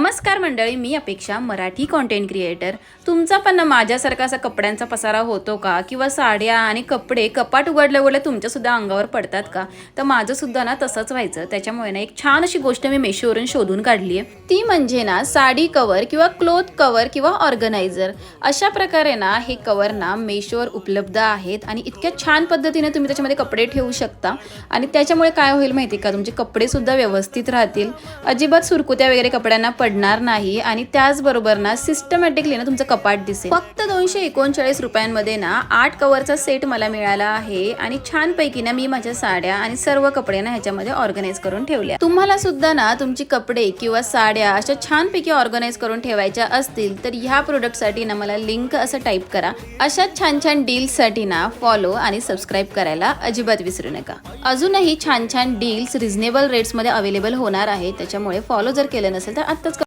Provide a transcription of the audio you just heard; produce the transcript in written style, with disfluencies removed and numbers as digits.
नमस्कार मंडळी, मी अपेक्षा, मराठी कंटेंट क्रिएटर। तुमचा पण ना माझ्यासारखा असा कपड्यांचा पसारा होतो का किंवा साड्या आणि कपडे कपाट उघडल्या तुमच्या सुद्धा अंगावर पडतात का? तर माझं सुद्धा ना तसंच व्हायचं। त्याच्यामुळे ना एक छान अशी गोष्ट मी मेशोवरून शोधून काढली आहे, ती म्हणजे ना साडी कवर किंवा क्लोथ कवर किंवा ऑर्गनायझर। अशा प्रकारे ना हे कवर ना मेशोवर उपलब्ध आहेत आणि इतक्या छान पद्धतीने तुम्ही त्याच्यामध्ये कपडे ठेवू शकता आणि त्याच्यामुळे काय होईल माहिती का, तुमचे कपडे सुद्धा व्यवस्थित राहतील, अजिबात सुरकुत्या वगैरे कपड्यांना पडणार नाही आणि त्याचबरोबर ना सिस्टमॅटिकली ना तुमचं कपाट दिसेल। फक्त 239 रुपयांमध्ये ना 8 कवरचा सेट मला मिळाला आहे आणि छानपैकी ना मी माझ्या साड्या आणि सर्व कपडे ना ह्याच्यामध्ये ऑर्गनाइज करून ठेवल्या। तुम्हाला सुद्धा ना तुमची कपडे किंवा साड्या अशा छानपैकी ऑर्गनाइज करून ठेवायच्या असतील तर ह्या प्रोडक्टसाठी ना मला लिंक असं टाईप करा। अशा छान छान डील्ससाठी ना फॉलो आणि सबस्क्राईब करायला अजिबात विसरू नका। अजूनही छान छान डील्स रिझनेबल रेट्समध्ये अवेलेबल होणार आहे, त्याच्यामुळे फॉलो जर केलं नसेल तर आत्ताच